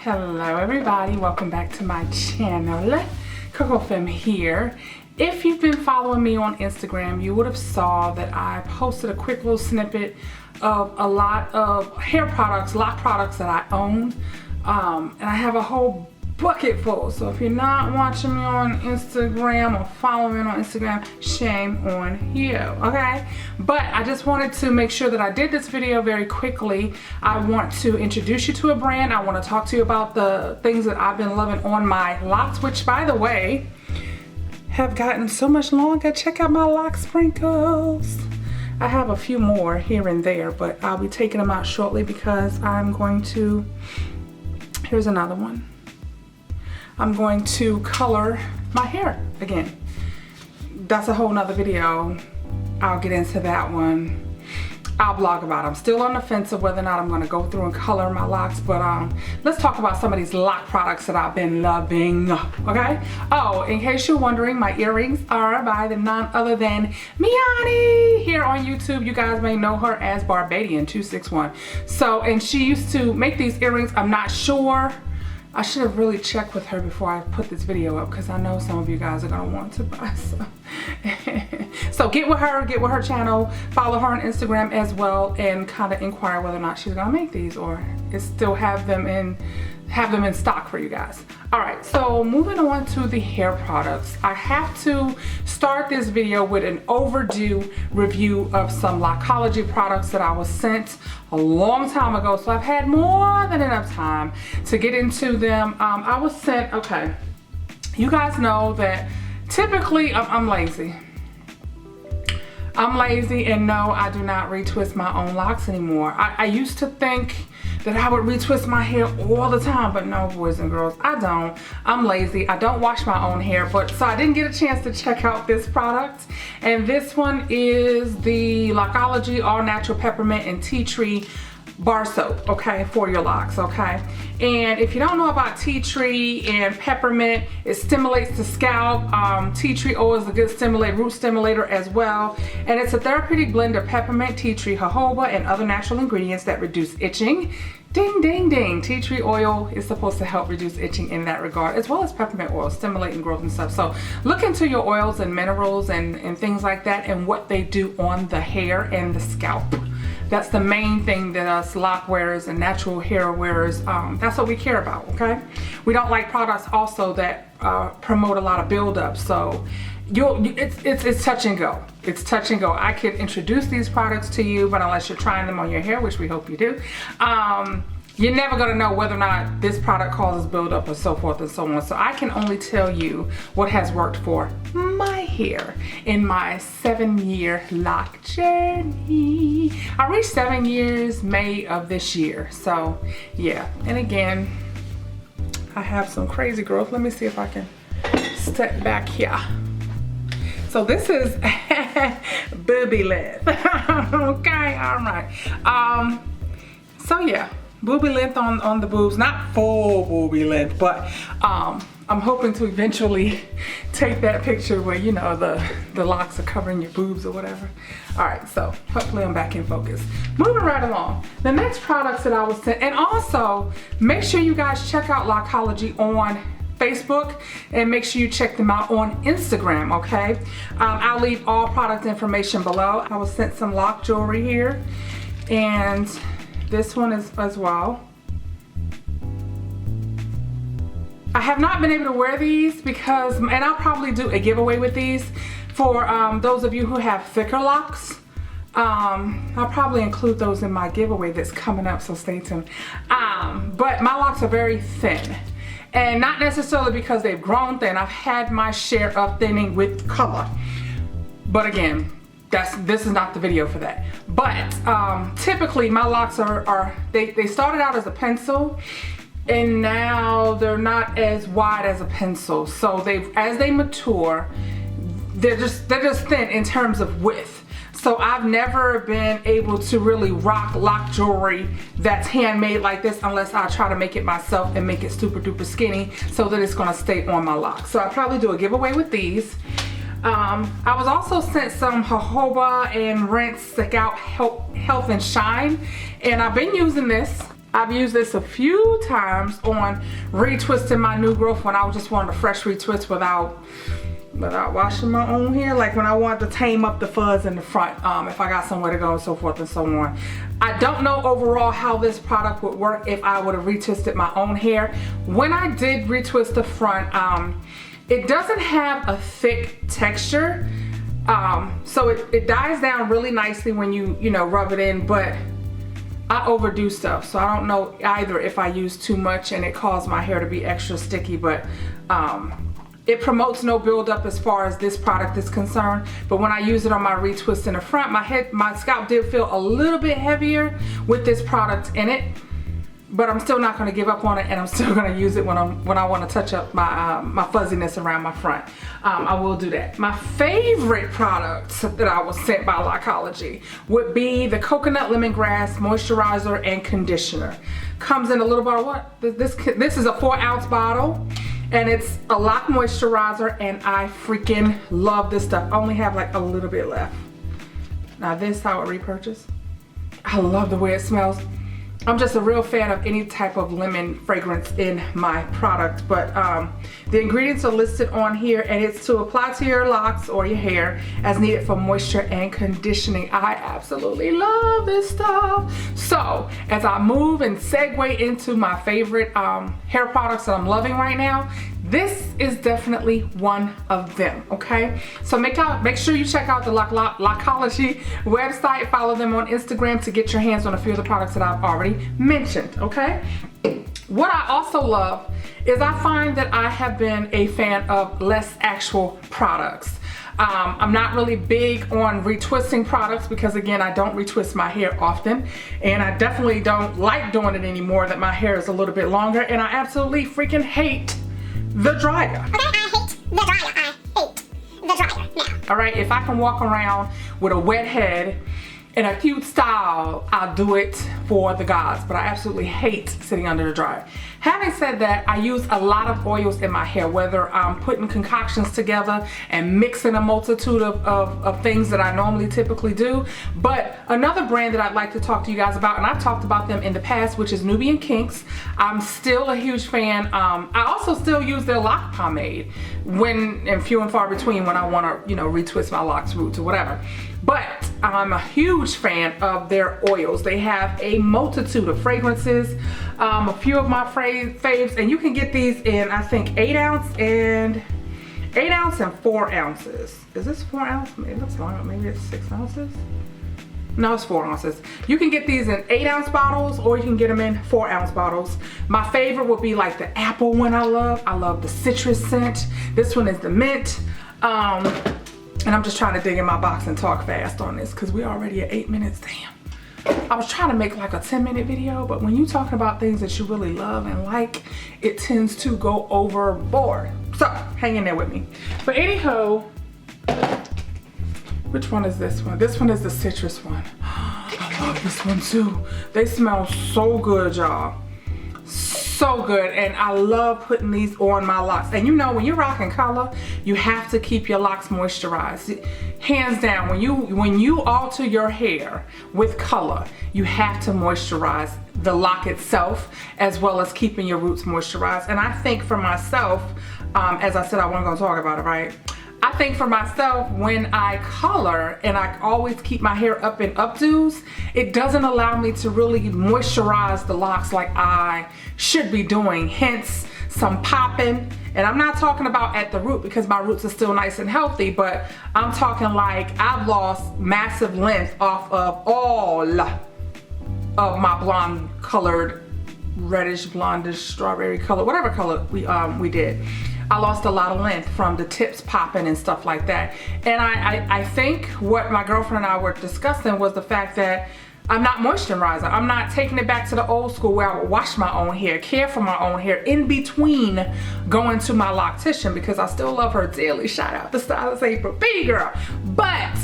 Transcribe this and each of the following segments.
Hello everybody, welcome back to my channel. Kokofemme here. If you've been following me on Instagram, you would have saw that I posted a quick little snippet of a lot of hair products, lock products that I own. And I have a whole bucket full. So if you're not watching me on Instagram or following me on Instagram, shame on you, okay? But I just wanted to make sure that I did this video very quickly. I want to introduce you to a brand. I want to talk to you about the things that I've been loving on my locks, which by the way, have gotten so much longer. Check out my lock sprinkles. I have a few more here and there, but I'll be taking them out shortly because I'm going to, here's another one. I'm going to color my hair again. That's a whole nother video. I'll get into that one. I'll blog about it. I'm still on the fence of whether or not I'm going to go through and color my locks, but let's talk about some of these lock products that I've been loving, okay? Oh, in case you're wondering, my earrings are by the none other than Miani. Here on YouTube, you guys may know her as Barbadian261. So, and she used to make these earrings. I'm not sure. I should have really checked with her before I put this video up because I know some of you guys are gonna want to buy some. So get with her channel, follow her on Instagram as well, and kind of inquire whether or not she's gonna make these or still have them in stock for you guys. All right, so moving on to the hair products. I have to start this video with an overdue review of some Lockology products that I was sent a long time ago. So I've had more than enough time to get into them. I was sent, okay, you guys know that typically I'm lazy. I'm lazy, and no, I do not retwist my own locks anymore. I used to think that I would retwist my hair all the time, but no, boys and girls, I don't. I'm lazy. I don't wash my own hair, but so I didn't get a chance to check out this product. And this one is the Lockology All Natural Peppermint and Tea Tree bar soap, okay, for your locks, okay? And if you don't know about tea tree and peppermint, it stimulates the scalp. Tea tree oil is a good root stimulator as well. And it's a therapeutic blend of peppermint, tea tree, jojoba, and other natural ingredients that reduce itching. Ding, ding, ding. Tea tree oil is supposed to help reduce itching in that regard, as well as peppermint oil, stimulating growth and stuff. So look into your oils and minerals and things like that and what they do on the hair and the scalp. That's the main thing that us lock wearers and natural hair wearers, that's what we care about, okay? We don't like products also that promote a lot of buildup. So it's touch and go. It's touch and go. I could introduce these products to you, but unless you're trying them on your hair, which we hope you do, you're never gonna know whether or not this product causes buildup or so forth and so on. So I can only tell you what has worked for my hair in my 7-year lock journey. I reached 7 years May of this year. So yeah, and again, I have some crazy growth. Let me see if I can step back here. So this is booby length. Okay, all right. So yeah, booby length on the boobs, not full booby length, but I'm hoping to eventually take that picture where, you know, the locks are covering your boobs or whatever. All right, so hopefully I'm back in focus. Moving right along. The next products that I was sent, and also make sure you guys check out Lockology on Facebook and make sure you check them out on Instagram, okay? I'll leave all product information below. I was sent some lock jewelry here, and this one is as well. I have not been able to wear these because, and I'll probably do a giveaway with these for those of you who have thicker locks. I'll probably include those in my giveaway that's coming up, so stay tuned. But my locks are very thin, and not necessarily because they've grown thin. I've had my share of thinning with color, but again, this is not the video for that. But typically my locks they started out as a pencil, and now they're not as wide as a pencil. So as they mature, they're just thin in terms of width. So I've never been able to really rock lock jewelry that's handmade like this unless I try to make it myself and make it super duper skinny so that it's gonna stay on my lock. So I'll probably do a giveaway with these. I was also sent some jojoba and rinse scalp health and shine, and I've been using this. I've used this a few times on retwisting my new growth when I just wanted a fresh retwist without washing my own hair, like when I wanted to tame up the fuzz in the front, if I got somewhere to go and so forth and so on. I don't know overall how this product would work if I would have retwisted my own hair. When I did retwist the front, it doesn't have a thick texture, so it dies down really nicely when you know, rub it in, but I overdo stuff, so I don't know either if I use too much and it caused my hair to be extra sticky, but it promotes no buildup as far as this product is concerned. But when I use it on my retwist in the front, my scalp did feel a little bit heavier with this product in it. But I'm still not going to give up on it, and I'm still going to use it when I want to touch up my fuzziness around my front. I will do that. My favorite product that I was sent by Lockology would be the Coconut Lemongrass Moisturizer and Conditioner. Comes in a little bottle. What? This is a 4-ounce bottle, and it's a lock moisturizer, and I freaking love this stuff. I only have like a little bit left. Now this I would repurchase. I love the way it smells. I'm just a real fan of any type of lemon fragrance in my product, but the ingredients are listed on here, and it's to apply to your locks or your hair as needed for moisture and conditioning. I absolutely love this stuff. So as I move and segue into my favorite hair products that I'm loving right now, this is definitely one of them, okay? So make sure you check out the Lockology website. Follow them on Instagram to get your hands on a few of the products that I've already mentioned, okay? What I also love is I find that I have been a fan of less actual products. I'm not really big on retwisting products because, again, I don't retwist my hair often, and I definitely don't like doing it anymore that my hair is a little bit longer, and I absolutely freaking hate the dryer. Okay, I hate the dryer. I hate the dryer now. All right, if I can walk around with a wet head in a cute style, I'll do it for the gods, but I absolutely hate sitting under the dryer. Having said that, I use a lot of oils in my hair, whether I'm putting concoctions together and mixing a multitude of things that I normally typically do. But another brand that I'd like to talk to you guys about, and I've talked about them in the past, which is Nubian Kinks. I'm still a huge fan. I also still use their lock pomade when, and few and far between, when I want to, you know, retwist my locks, roots, or whatever. But I'm a huge fan of their oils. They have a multitude of fragrances, a few of my faves, and you can get these in, I think, 8 ounce and 4 ounces. Is this 4 ounce? It looks longer. Maybe it's 6 ounces. No, it's 4 ounces. You can get these in 8 ounce bottles, or you can get them in 4 ounce bottles. My favorite would be like the apple one. I love the citrus scent. This one is the mint. And I'm just trying to dig in my box and talk fast on this because we're already at 8 minutes. Damn. I was trying to make like a 10-minute video, but when you're talking about things that you really love and like, it tends to go overboard. So hang in there with me. But anyhow, which one is this one? This one is the citrus one. I love this one too. They smell so good, y'all. So good, and I love putting these on my locks. And you know, when you're rocking color, you have to keep your locks moisturized. Hands down, when you alter your hair with color, you have to moisturize the lock itself as well as keeping your roots moisturized. And I think for myself, as I said, I wasn't gonna talk about it, right? I think for myself, when I color and I always keep my hair up in updos, it doesn't allow me to really moisturize the locks like I should be doing. Hence, some popping. And I'm not talking about at the root because my roots are still nice and healthy, but I'm talking like I've lost massive length off of all of my blonde colored, reddish, blondish, strawberry color, whatever color we did. I lost a lot of length from the tips popping and stuff like that. And I think what my girlfriend and I were discussing was the fact that I'm not moisturizing. I'm not taking it back to the old school where I would wash my own hair, care for my own hair in between going to my loctician, because I still love her dearly. Shout out to StylistAprilB, girl. But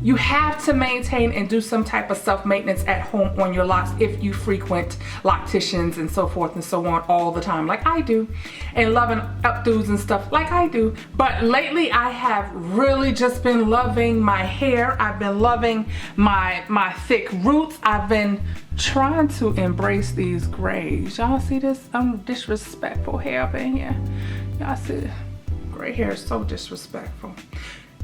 you have to maintain and do some type of self-maintenance at home on your locks if you frequent locticians and so forth and so on all the time like I do, and loving updos and stuff like I do. But lately I have really just been loving my hair. I've been loving my thick roots. I've been trying to embrace these grays. Y'all see this disrespectful hair up in here? Y'all see the gray hair is so disrespectful.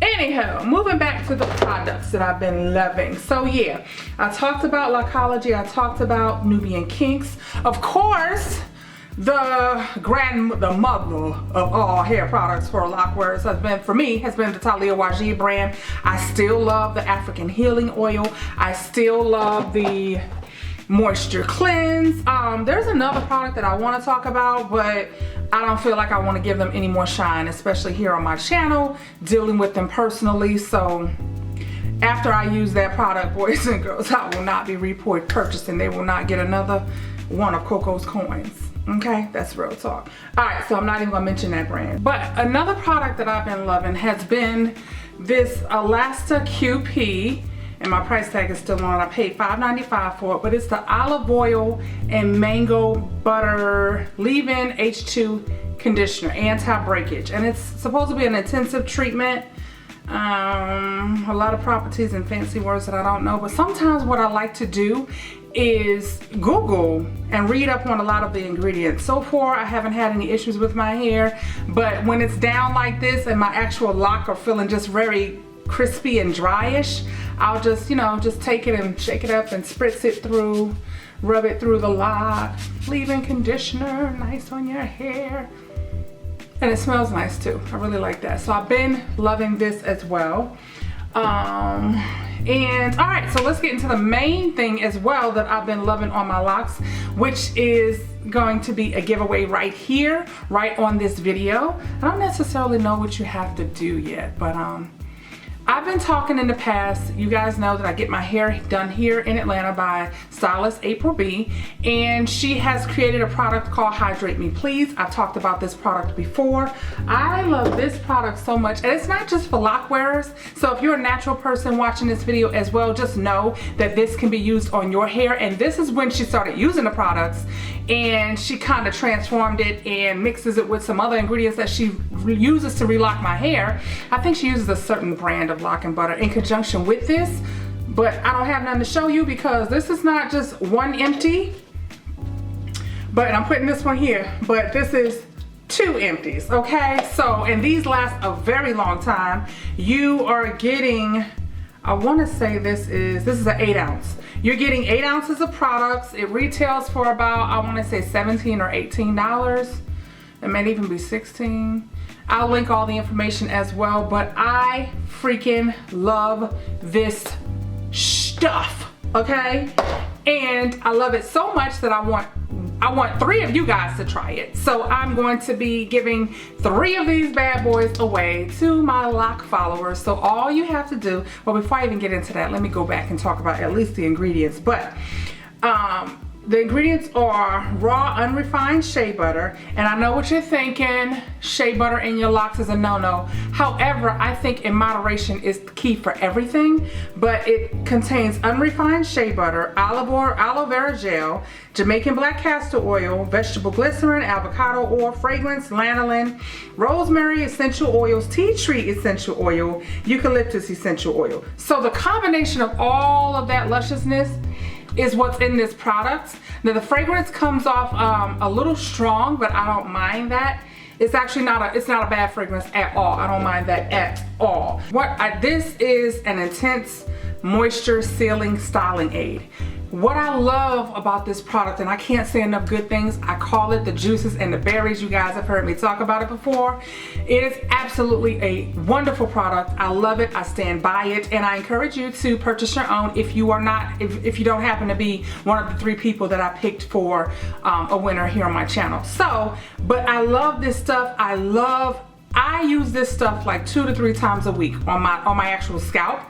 Anyhow, moving back to the products that I've been loving. So yeah, I talked about Lockology, I talked about Nubian Kinks. Of course, the mother of all hair products for lock wearers has been the Talia Wajid brand. I still love the African Healing Oil. I still love the Moisture Cleanse. There's another product that I want to talk about, but I don't feel like I want to give them any more shine, especially here on my channel, dealing with them personally. So after I use that product, boys and girls, I will not be purchasing. They will not get another one of Coco's coins. Okay, that's real talk. All right, so I'm not even gonna mention that brand. But another product that I've been loving has been this Elasta QP. And my price tag is still on. I paid $5.95 for it, but it's the olive oil and mango butter leave-in H2 conditioner, anti-breakage, and it's supposed to be an intensive treatment. A lot of properties and fancy words that I don't know, but sometimes what I like to do is Google and read up on a lot of the ingredients. So far, I haven't had any issues with my hair, but when it's down like this and my actual lock are feeling just very crispy and dryish, I'll just, you know, just take it and shake it up and spritz it through, rub it through the lock, leave-in conditioner, nice on your hair. And it smells nice too. I really like that. So I've been loving this as well. And all right, so let's get into the main thing as well that I've been loving on my locks, which is going to be a giveaway right here, right on this video. I don't necessarily know what you have to do yet, but I've been talking in the past, you guys know that I get my hair done here in Atlanta by StylistAprilB, and she has created a product called Hydrate Me Please. I've talked about this product before. I love this product so much, and it's not just for lock wearers. So if you're a natural person watching this video as well, just know that this can be used on your hair. And this is when she started using the products, and she kind of transformed it and mixes it with some other ingredients that she uses to relock my hair. I think she uses a certain brand of lock and butter in conjunction with this, but I don't have nothing to show you because this is not just one empty, but I'm putting this one here, but this is 2 empties, okay? So, and these last a very long time. You are getting, I want to say this is an 8 ounce. You're getting 8 ounces of products. It retails for about, I want to say $17 or $18. It may even be $16. I'll link all the information as well, but I freaking love this stuff, okay? And I love it so much that I want 3 of you guys to try it. So I'm going to be giving 3 of these bad boys away to my lock followers. So all you have to do, well, before I even get into that, let me go back and talk about at least the ingredients. But the ingredients are raw unrefined shea butter, and I know what you're thinking, shea butter in your locks is a no-no. However, I think in moderation is the key for everything, but it contains unrefined shea butter, aloe vera gel, Jamaican black castor oil, vegetable glycerin, avocado oil, fragrance, lanolin, rosemary essential oils, tea tree essential oil, eucalyptus essential oil. So the combination of all of that lusciousness is what's in this product. Now the fragrance comes off a little strong, but I don't mind that. It's actually not a bad fragrance at all. I don't mind that at all. This is an intense moisture sealing styling aid. What I love about this product, and I can't say enough good things, I call it the juices and the berries. You guys have heard me talk about it before. It is absolutely a wonderful product. I love it, I stand by it, and I encourage you to purchase your own if you don't happen to be one of the 3 people that I picked for a winner here on my channel. So, but I love this stuff. I use this stuff like 2 to 3 times a week on my actual scalp.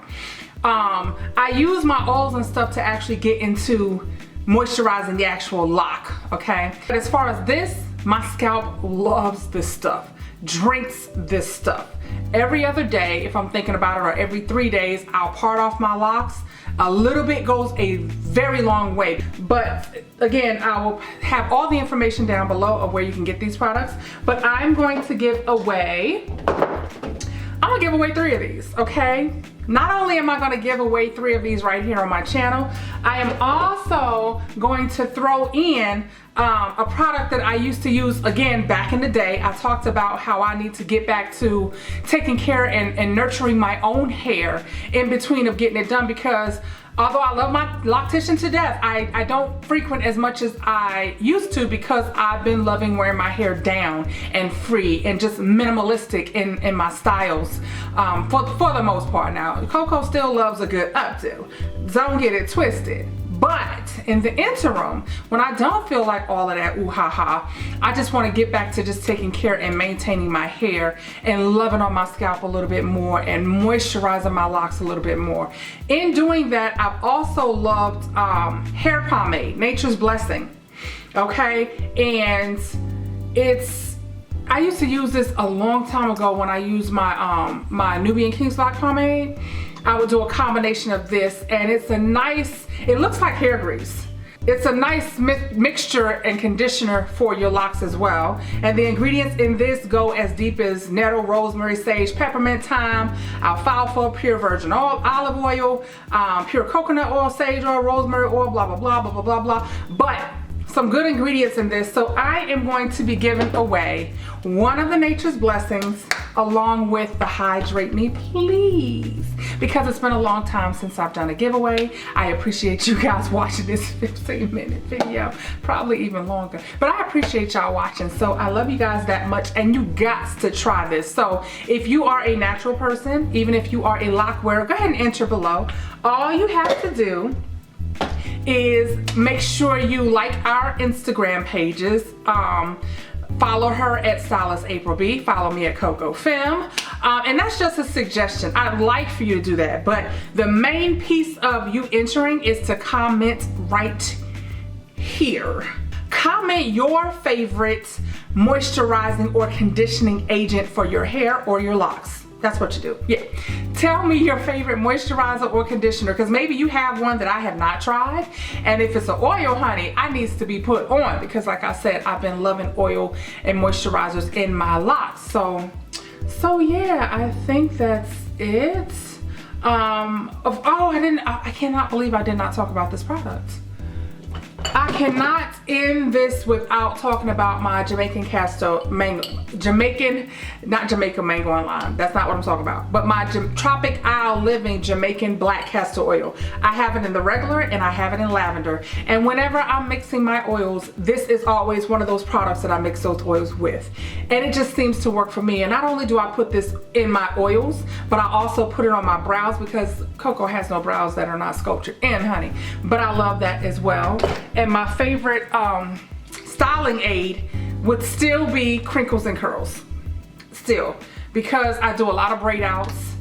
I use my oils and stuff to actually get into moisturizing the actual lock, okay? But as far as this, my scalp loves this stuff, drinks this stuff. every other day if I'm thinking about it, or every 3 days, I'll part off my locks. A little bit goes a very long way. But again, I will have all the information down below of where you can get these products. But I'm going to give away, I'm gonna give away 3 of these, okay? Not only am I gonna give away 3 of these right here on my channel, I am also going to throw in a product that I used to use, again, back in the day. I talked about how I need to get back to taking care and nurturing my own hair in between of getting it done, because although I love my loctician to death, I don't frequent as much as I used to, because I've been loving wearing my hair down and free and just minimalistic in my styles for the most part. Now, Coco still loves a good updo. Don't get it twisted. But in the interim, when I don't feel like all of that ooh ha ha, I just want to get back to just taking care and maintaining my hair and loving on my scalp a little bit more and moisturizing my locks a little bit more. In doing that, I've also loved hair pomade, Nature's Blessing. Okay, and I used to use this a long time ago when I used my my Nubian Kinks lock pomade. I would do a combination of this, and it's a nice, it looks like hair grease. It's a nice mixture and conditioner for your locks as well. And the ingredients in this go as deep as nettle, rosemary, sage, peppermint, thyme, alfalfa, pure virgin oil, olive oil, pure coconut oil, sage oil, rosemary oil, blah, blah, blah, blah, blah, blah, blah. But some good ingredients in this. So I am going to be giving away one of the Nature's Blessings along with the Hydrate Me Please, because it's been a long time since I've done a giveaway. I appreciate you guys watching this 15-minute video, probably even longer, but I appreciate y'all watching. So I love you guys that much, and you got to try this. So if you are a natural person, even if you are a lock wearer, go ahead and enter below. All you have to do is make sure you like our Instagram pages. Follow her at StylistAprilB, follow me at Kokofemme, and that's just a suggestion. I'd like for you to do that, but the main piece of you entering is to comment right here. Comment your favorite moisturizing or conditioning agent for your hair or your locks. That's what you do. Yeah. Tell me your favorite moisturizer or conditioner, because maybe you have one that I have not tried. And if it's an oil, honey, I needs to be put on, because like I said, I've been loving oil and moisturizers in my locks. So yeah, I think that's it. I cannot believe I did not talk about this product. I cannot end this without talking about my Jamaican not Jamaican mango and lime. That's not what I'm talking about. But my Tropic Isle Living Jamaican black castor oil. I have it in the regular and I have it in lavender. And whenever I'm mixing my oils, this is always one of those products that I mix those oils with. And it just seems to work for me. And not only do I put this in my oils, but I also put it on my brows, because Coco has no brows that are not sculptured in, honey. But I love that as well. And my favorite styling aid would still be crinkles and curls. Still, because I do a lot of braid outs.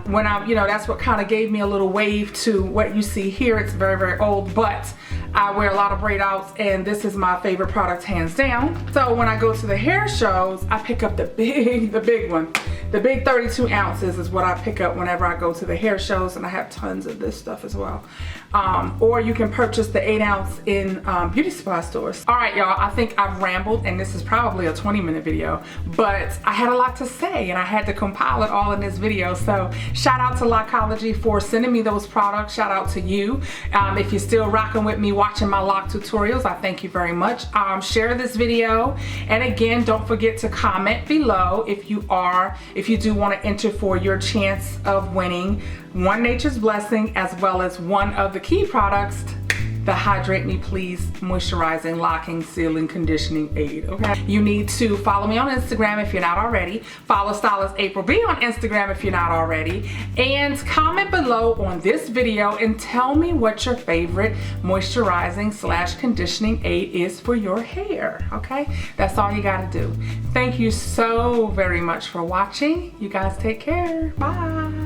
When I, that's what kind of gave me a little wave to what you see here. It's very, very old, but I wear a lot of braid outs, and this is my favorite product, hands down. So when I go to the hair shows, I pick up the big one. The big 32 ounces is what I pick up whenever I go to the hair shows, and I have tons of this stuff as well. Or you can purchase the 8 ounce in beauty supply stores. All right, y'all, I think I've rambled, and this is probably a 20-minute video, but I had a lot to say, and I had to compile it all in this video. So shout out to Lockology for sending me those products. Shout out to you. If you're still rocking with me watching my lock tutorials, I thank you very much. Share this video, and again, don't forget to comment below if you do want to enter for your chance of winning one Nature's Blessing, as well as one of the key products, the Hydrate Me Please Moisturizing, Locking, Sealing, Conditioning Aid, okay? You need to follow me on Instagram if you're not already. Follow StylistAprilB on Instagram if you're not already. And comment below on this video and tell me what your favorite moisturizing / conditioning aid is for your hair, okay? That's all you gotta do. Thank you so very much for watching. You guys take care. Bye.